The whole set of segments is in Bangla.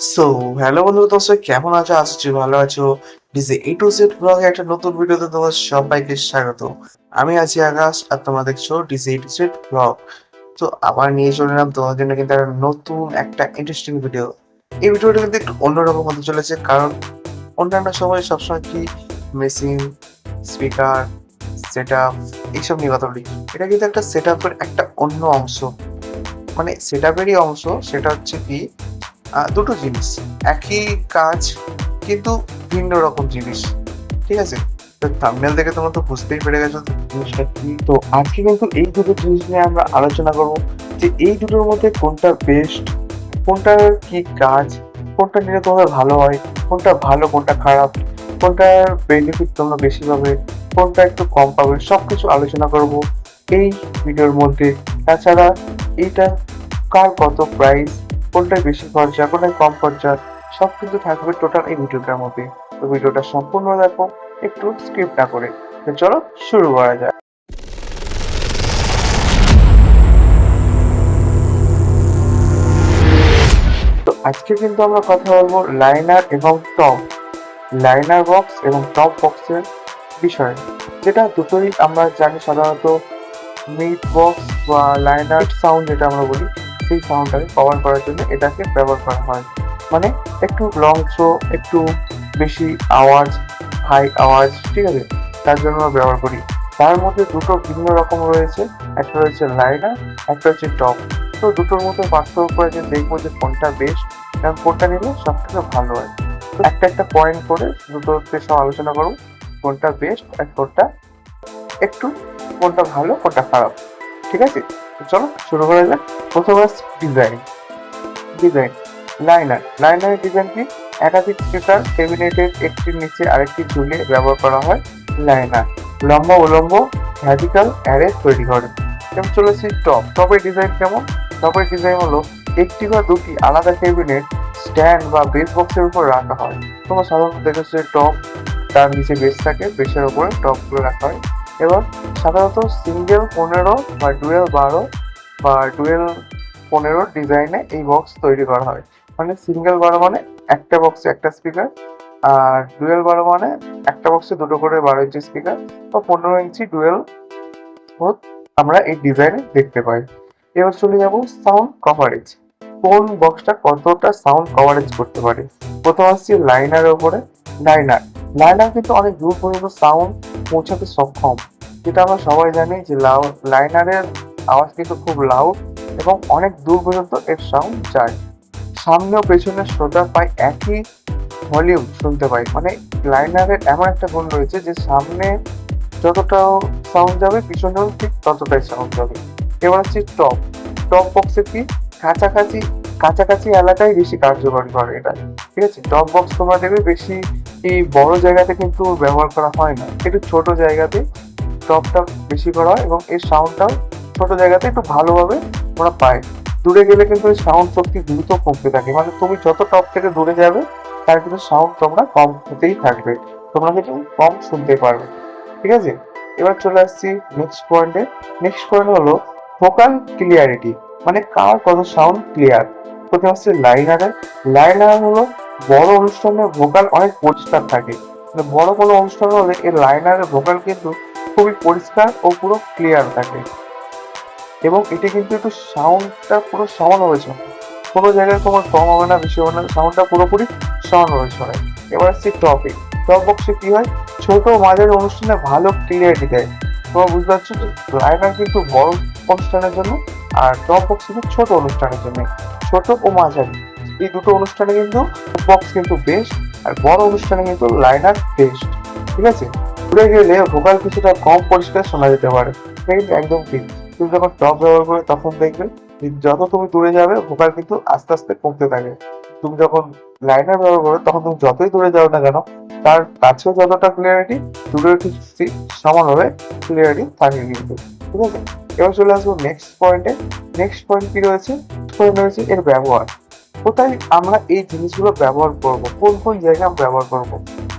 সো হ্যালো বন্ধু, তোমরা সবাই কেমন আছো? আশা করি ভালো আছো। ডিজে এ টু জেড ব্লগে একটা নতুন ভিডিওতে তোমাদের সবাইকে স্বাগত। আমি আছি আকাশ আর তোমরা দেখছো DJ A to Z blog. তো আবার নিয়ে চলে এলাম তোমাদের জন্য কিন্তু একটা নতুন একটা ইন্টারেস্টিং ভিডিও। এই ভিডিওটা কিন্তু একটু অন্যরকম হতে চলেছে, কারণ অন্যান্য সময় সবসময় কি মেশিন, স্পিকার, সেট আপ এইসব নিয়ে কথা বলি। এটা কিন্তু একটা সেট আপের একটা অন্য অংশ, মানে সেট আপেরই অংশ। সেটা হচ্ছে কি, দুটো জিনিস, একই কাজ কিন্তু ভিন্ন রকম জিনিস। ঠিক আছে, তো থাম্বনেল দেখে তোমরা তো বুঝতেই পেরে গেছো জিনিসটা কি। তো আজকে কিন্তু এই দুটো জিনিস নিয়ে আমরা আলোচনা করব, যে এই দুটোর মধ্যে কোনটা বেস্ট, কোনটার কি কাজ, কোনটা নিলে তোমাদের ভালো হয়, কোনটা ভালো কোনটা খারাপ, কোনটার বেনিফিট তোমরা বেশি পাবে, কোনটা একটু কম পাবে, সবকিছু আলোচনা করব এই ভিডিওর মধ্যে। তাছাড়া এইটা কার কত প্রাইস, কোনটায় বেশি খরচা কোনটায় কম খরচা, সব কিন্তু থাকবে টোটাল এই ভিডিওটার মধ্যে। তো ভিডিওটা সম্পূর্ণ দেখো, একটু স্কিপ না করে। তো চলো শুরু করা যাক। তো আজকে কিন্তু আমরা কথা বলবো লাইনার এবং টপ, লাইনার বক্স এবং টপ বক্সের বিষয়ে, যেটা দুটোই আমরা জানি সাধারণত মিড বক্স বা লাইনার সাউন্ড যেটা আমরা বলি, সেই সাউন্ডটাকে কভার করার জন্য এটাকে ব্যবহার করা হয়। মানে একটু লং থ্রো, একটু বেশি আওয়াজ, হাই আওয়াজ, ঠিক আছে, তার জন্য আমরা ব্যবহার করি। তার মধ্যে দুটো ভিন্ন রকম রয়েছে, একটা রয়েছে লাইনার, একটা হচ্ছে টপ। তো দুটোর মধ্যে পার্থক্য করে যে দেখবো যে কোনটা বেস্ট এবং কোনটা নিলে সব থেকে ভালো হয়। তো একটা একটা পয়েন্ট করে দুটোতে সব আলোচনা করবো, কোনটা বেস্ট আর কোনটা একটু, কোনটা ভালো কোনটা খারাপ। ঠিক আছে, তো চলো শুরু করা যাক। প্রথমে ডিজাইন। ডিজাইন লাইনারের ডিজাইন কি, একাধিক স্পিকার ক্যাবিনেটের একটির নিচে আরেকটি ঝুলিয়ে ব্যবহার করা হয় লাইনার, লম্বা উলম্ব ভার্টিক্যাল অ্যারে তৈরি করে। যেমন চলেছি টপের ডিজাইন কেমন। টপের ডিজাইন হলো একটি বা দুটি আলাদা ক্যাবিনেট স্ট্যান্ড বা বেস বক্সের উপর রাখা হয়। তোমরা সাধারণত দেখেছো যে টপ, তার নিচে বেস থাকে, বেসের উপরে টপগুলো রাখা হয়। এবং সাধারণত সিঙ্গেল 15 বা ডুয়েল 12 বা ডুয়েল 15 ডিজাইনে এই বক্স তৈরি করা হয়। মানে সিঙ্গেল 12 মানে একটা বক্সে একটা স্পিকার, আর ডুয়েল 12 মানে একটা বক্সে দুটো করে 12 ইঞ্চি স্পিকার বা 15 ইঞ্চি ডুয়েল বোথ আমরা এই ডিজাইনে দেখতে পাই। এবার চলে যাব সাউন্ড কভারেজ, কোন বক্সটা কতটা সাউন্ড কভারেজ করতে পারে। প্রথম আসছি লাইনারের উপরে। লাইনার লাইনার কিন্তু অনেক দূর পর্যন্ত সাউন্ড পৌঁছাতে সক্ষম, যেটা আমরা সবাই জানি যে লাইনারের আওয়াজ কিন্তু খুব লাউড এবং অনেক দূর পর্যন্ত এর সাউন্ড যায়। সামনে ও পেছনে শ্রোতা পায় একই ভলিউম শুনতে পাই। মানে লাইনারের এমন একটা গুণ রয়েছে যে সামনে যতটা সাউন্ড যাবে পিছনেও ঠিক ততটাই সাউন্ড যাবে। এবার হচ্ছে টপ। টপ বক্সে কি, কাছাকাছি কাছাকাছি এলাকায় বেশি কার্যকরী করে এটা। ঠিক আছে, টপ বক্স তোমরা দেখবে বেশি এই বড় জায়গাতে কিন্তু ব্যবহার করা হয় না, একটু ছোট জায়গাতে টপটা বেশি করা হয় এবং এর সাউন্ডটাও ছোট জায়গাতে একটু ভালোভাবে ওরা পায়। দূরে গেলে কিন্তু এই সাউন্ড শক্তি দ্রুত কমতে থাকে, মানে তুমি যত টপ থেকে দূরে যাবে তার কিন্তু সাউন্ড তোমরা কম হতেই থাকবে, তোমরা কিন্তু কম শুনতে পারবে। ঠিক আছে, এবার চলে আসছি নেক্সট পয়েন্টে। নেক্সট পয়েন্ট হলো ভোকাল ক্লিয়ারিটি, মানে কার কত সাউন্ড ক্লিয়ার। প্রথমে হচ্ছে লাইনারে। লাইনার হলো বড় অনুষ্ঠানে ভোকাল অনেক পরিষ্কার থাকে, মানে বড় কোনো অনুষ্ঠান হলে এই লাইনারের ভোকাল কিন্তু খুবই পরিষ্কার ও পুরো ক্লিয়ার থাকে এবং এটি কিন্তু একটু সাউন্ডটা পুরো সমানভাবে শোনে, কোনো জায়গায় তোমার কম হবে না বেশি হবে না, সাউন্ডটা পুরোপুরি সমানভাবে শোনে। এবার আসছি টপিক। টপ বক্সে কি হয়, ছোট মাঝের অনুষ্ঠানে ভালো ক্লিয়ারিটি দেয়। তোমরা বুঝতে পারছো যে লাইনার কিন্তু বড় অনুষ্ঠানের জন্য আর টপ বক্স কিন্তু ছোট অনুষ্ঠানের জন্য, ছোট ও মাঝারি এই দুটো অনুষ্ঠানে কিন্তু বক্স কিন্তু বেস্ট, আর বড় অনুষ্ঠানে কিন্তু লাইনার বেস্ট। ঠিক আছে, দূরে গেলে ভোকাল কিছুটা কম পরিষ্কার শোনা যেতে পারে, এটা কিন্তু একদম ঠিক। তুমি যখন টপ ব্যবহার করবে তখন দেখবে যে যত তুমি দূরে যাবে ভোকাল কিন্তু আস্তে আস্তে কমতে থাকে। তুমি যখন লাইনার ব্যবহার করবে তখন তুমি যতই দূরে যাও না কেন তার কাছেও যতটা ক্লিয়ারিটি, দূরেও ঠিক সমানভাবে ক্লিয়ারিটি থাকে কিন্তু। ঠিক আছে, এবার চলে আসবো নেক্সট পয়েন্টে। নেক্সট পয়েন্ট কি রয়েছে, পয়েন্ট রয়েছে এর ব্যবহার। কোথায় আমরা এই জিনিসগুলো ব্যবহার করব, কোন কোন জায়গায় আমরা ব্যবহার করব।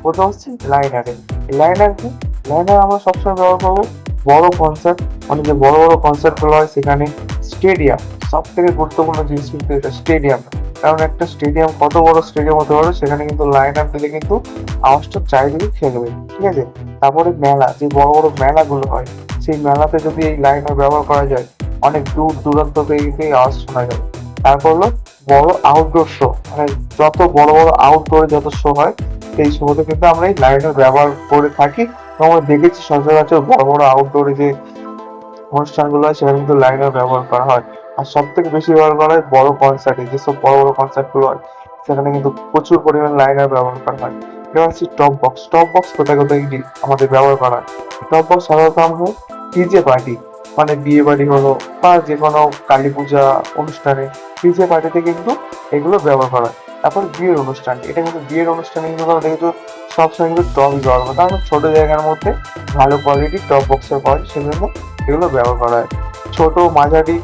প্রথম হচ্ছে লাইনারে। লাইনার কি, লাইনার আমরা সবসময় ব্যবহার করবো বড় কনসার্ট, মানে যে বড় বড় কনসার্ট গুলো হয় সেখানে, স্টেডিয়াম, সব থেকে গুরুত্বপূর্ণ জিনিস কিন্তু এটা স্টেডিয়াম। কারণ একটা স্টেডিয়াম কত বড় স্টেডিয়াম হতে পারে, সেখানে কিন্তু লাইনার দিলে কিন্তু আওয়াজটা চারিদিকে খেয়ে নেবে, ঠিক আছে? তারপরে মেলা, যে বড় বড় মেলাগুলো হয়, সেই মেলাতে যদি এই লাইনার ব্যবহার করা যায়, অনেক দূর দূরান্ত থেকে কিন্তু এই আওয়াজ শোনা যাবে। তারপর হলো বড় আউটডোর শো, মানে যত বড় বড় আউটডোরে যত শো হয়, সেই শোতে কিন্তু আমরা এই লাইনার ব্যবহার করে থাকি। এবং আমরা দেখেছি সচরাচর বড় বড় আউটডোরে যে অনুষ্ঠানগুলো হয়, সেখানে কিন্তু লাইনার ব্যবহার করা হয়। আর সব থেকে বেশি ব্যবহার করা হয় বড় কনসার্টে, যেসব বড় বড় কনসার্ট গুলো হয়, সেখানে কিন্তু প্রচুর পরিমাণ লাইনার ব্যবহার করা হয়। এবার হচ্ছে টপ বক্স। টপ বক্স কোথায় কোথায় আমাদের ব্যবহার করা হয়? টপ বক্স সাধারণত আমরা ডিজে পার্টি, মানে বিয়ে বাড়ি হলো বা যে কোনো কালী পূজা অনুষ্ঠানে ডিজে পার্টিতে কিন্তু এগুলো ব্যবহার করা হয়। তারপর বিয়ের অনুষ্ঠান, এটা কিন্তু বিয়ের অনুষ্ঠানে কিন্তু আমরা দেখেছো সবসময় কিন্তু টপই ব্যবহার করা হয়, কারণ ছোট জায়গার মধ্যে ভালো কোয়ালিটির টপ বক্সের পাওয়া যায়, সেজন্য এগুলো ব্যবহার করা হয়। ছোট মাঝারি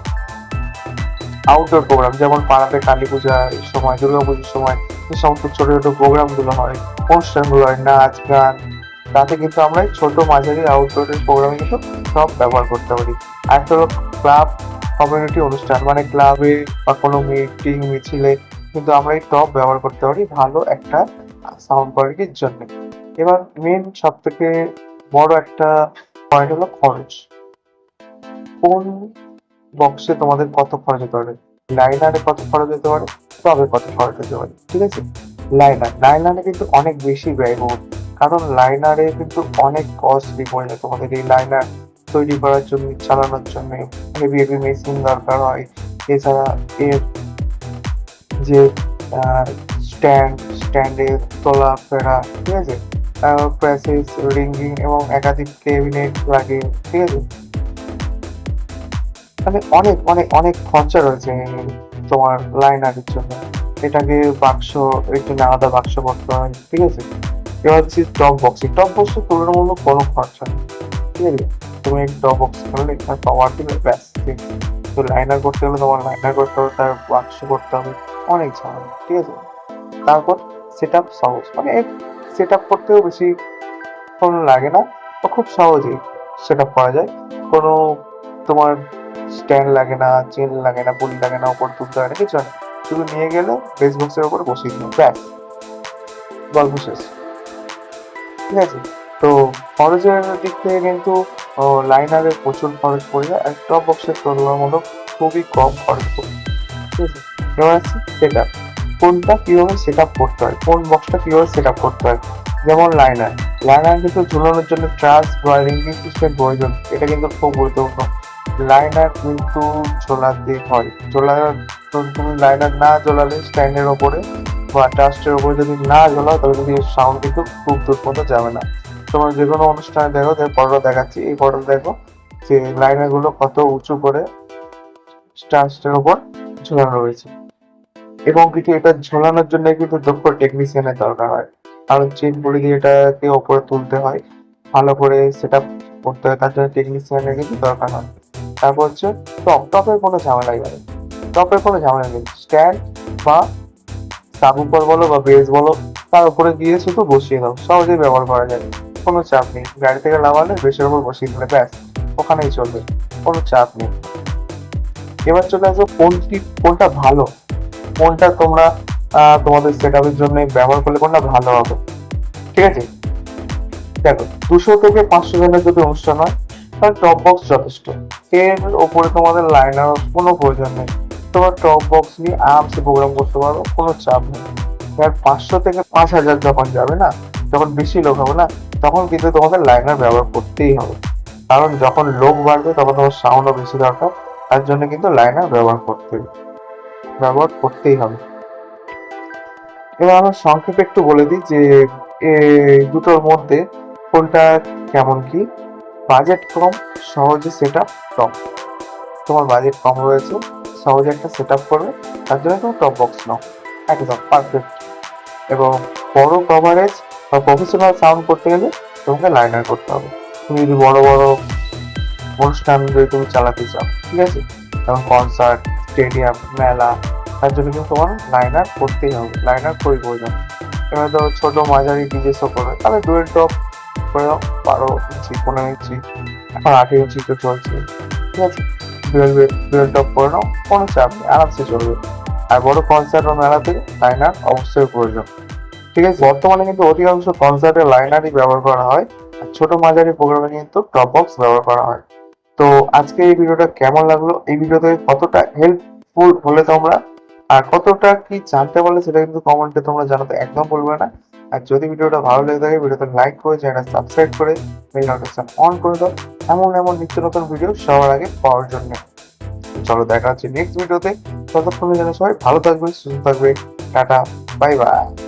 আউটডোর প্রোগ্রাম, যেমন পাড়াতে কালী পূজার সময়, দুর্গা পুজোর সময় যে সমস্ত ছোট ছোট প্রোগ্রাম গুলো হয়, অনুষ্ঠানগুলো হয়, নাচ গান, তাতে কিন্তু আমরা এই ছোট মাঝারি আউটডোরের প্রোগ্রামে কিন্তু সব ব্যবহার করতে পারি। আর একটা হলো ক্লাব কমিউনিটি অনুষ্ঠান, মানে ক্লাবে বা কোনো মিটিং মিছিলে কিন্তু আমরা এই টপ ব্যবহার করতে পারি ভালো একটা সাউন্ড কোয়ালিটির জন্য। এবার মেন সব থেকে বড় একটা পয়েন্ট হলো খরচ। কোন বক্সে তোমাদের কত খরচ হতে পারে, লাইনারে কত খরচ হতে পারে, টবে কত খরচ হতে পারে, ঠিক আছে? লাইনারে কিন্তু অনেক বেশি ব্যয়বহুল, কারণ লাইনারে কিন্তু অনেক কস্টলি পড়ে যায়। তোমাদের এই লাইনার তৈরি করার জন্য, চালানোর জন্য হেভি হেভি মেশিন দরকার হয়। এছাড়া এর যে স্ট্যান্ডে তোলা ফেরা, ঠিক আছে, প্রেসেস, রিঙ্গিং এবং একাধিক ক্যাবিনেট লাগে, ঠিক আছে? মানে অনেক অনেক অনেক খরচা রয়েছে তোমার লাইনারের জন্য। এটাকে বাক্স, এর জন্য আলাদা বাক্স করতে হয়, ঠিক আছে? এবার হচ্ছে টপ বক্স। টপ বক্সের তুলনামূলক কোনো খরচা নেই, ঠিক আছে? তুমি টপ বক্স করলে এখানে পাওয়ার দিলে ব্যাস, ঠিক আছে? তো লাইনার করতে হলে তোমার লাইনার করতে হবে, তার বাক্স করতে হবে, অনেক ঝামেলা, ঠিক আছে? তারপর সেট আপ সহজ, মানে সেট আপ করতেও বেশি লাগে না, তো খুব সহজেই সেট আপ করা যায়। কোনো তোমার স্ট্যান্ড লাগে না, চেন লাগে না, পুলি লাগে না, উপর তুলতে হয় না, কিছু না। শুধু নিয়ে গেলে বেস বক্সের উপর বসিয়ে দিল, ব্যাস, গল্প শেষ, ঠিক আছে? তো খরচের দিক থেকে কিন্তু লাইনারের প্রচুর খরচ পড়ে যায়, আর টপ বক্সের তুলনামূলক খুবই কম খরচ পড়ে, ঠিক আছে? এবার আসছে সেট আপ। কোনটা কিভাবে সেট আপ করতে হয়, কোন বক্সটা কিভাবে সেট আপ করতে হয়। যেমন লাইনার কিন্তু ঝুলানোর জন্য ট্রাস বা রিঙ্গিং সিস্টেম প্রয়োজন, এটা কিন্তু খুব গুরুত্বপূর্ণ। লাইনার কিন্তু ঝোলাতে হয়, তুমি লাইনার না ঝোলালে স্ট্যান্ডের ওপরে বা ট্রাস্টের ওপরে যদি না ঝোলাও, তবে কিন্তু সাউন্ড কিন্তু খুব দূর পর্যন্ত যাবে না। তোমার যে কোনো অনুষ্ঠানে দেখো, ফটো দেখাচ্ছি, এই ফটো দেখো যে লাইনার গুলো কত উঁচু করে ট্রাস্টের ওপর ঝোলানো রয়েছে। এবং কিন্তু এটা ঝোলানোর জন্য কিন্তু দক্ষ টেকনিশিয়ানের দরকার হয়, কারণ চেন পুলি দিয়ে এটাকে ওপরে তুলতে হয়, ভালো করে সেট আপ করতে হয়, তার জন্য টেকনিশিয়ানের কিন্তু দরকার হয়। তারপর হচ্ছে টপের কোনো ঝামেলাই নেই, টপের কোনো ঝামেলা নেই। স্ট্যান্ড বা সাবউফার বলো বা বেস বলো, তার উপরে গিয়ে শুধু বসিয়ে দাও, সহজেই ব্যবহার করা যায়, কোনো চাপ নেই। গাড়ি থেকে নামালে বেসের উপর বসিয়ে দিলে ব্যাস, ওখানেই চলবে, কোনো চাপ নেই। এবার চলে আসবো কোনটা ভালো, কোনটা তোমরা তোমাদের সেট আপের জন্য ব্যবহার করলে কোনটা ভালো হবে, ঠিক আছে? দেখো, 200 থেকে 500 জনের যদি অনুষ্ঠান হয়, তাহলে টপ বক্স যথেষ্ট, এর ওপরে তোমাদের লাইনার কোনো প্রয়োজন নেই। তোমার টপ বক্স নিয়ে আরামসে প্রোগ্রাম করতে পারো, কোনো চাপ নেই। এবার 500 থেকে 5000 যখন যাবে না, যখন বেশি লোক হবে না, তখন কিন্তু তোমাদের লাইনার ব্যবহার করতেই হবে, কারণ যখন লোক বাড়বে তখন তোমার সাউন্ডও বেশি দরকার, তার জন্য কিন্তু লাইনার ব্যবহার করতেই হবে। এবার আমরা সংক্ষেপে একটু বলে দিই যে এই দুটোর মধ্যে কোনটা কেমন কি। বাজেট কম, সহজে সেট আপ, টপ। তোমার বাজেট কম রয়েছে, সহজে একটা সেট আপ করবে, তার জন্য তুমি টপ বক্স নাও, একদম পারফেক্ট। এবং বড় কভারেজ বা প্রফেশনাল সাউন্ড করতে গেলে তোমাকে লাইনার করতে হবে। তুমি যদি বড় বড় অনুষ্ঠান যদি তুমি চালাতে চাও, ঠিক আছে, যেমন কনসার্ট, স্টেডিয়াম, মেলা, তার জন্য কিন্তু তোমার লাইনার করতেই হবে, লাইনার খুবই প্রয়োজন। এবার ধরো ছোট মাঝারি ডিজে শো করবে, তাহলে ডুয়েল টপ করে দাও, 12 ইঞ্চি, 15 ইঞ্চি, এখন 18 ইঞ্চি তো চলছে, ঠিক আছে? ডুয়েল টপ করে নাও, কোনো চাপ নেই, আরামসে চলবে। আর বড় কনসার্ট বা মেলাতে লাইনার অবশ্যই প্রয়োজন। ঠিক আছে, বর্তমানে কিন্তু অধিকাংশ কনসার্টে লাইনারই ব্যবহার করা হয়, আর ছোট মাঝারি প্রোগ্রামে কিন্তু টপ বক্স ব্যবহার করা হয়। তো আজকে এই ভিডিওটা কেমন লাগলো, এই ভিডিওতে কতটা হেল্পফুল হলে তোমরা, আর কতটা কি জানতে পারলে সেটা কিন্তু কমেন্টে তোমরা জানাতে একদম ভুলবে না। আর যদি ভিডিওটা ভালো লেগে থাকে ভিডিওতে লাইক করে চ্যানেল সাবস্ক্রাইব করে বেল নোটিফিকেশন অন করে দাও এমন এমন নিত্য নতুন ভিডিও সবার আগে পাওয়ার জন্য। চলো দেখা হচ্ছে নেক্সট ভিডিওতে। ততক্ষণে যেন সবাই ভালো থাকবে, সুস্থ থাকবে। Tata, bye bye.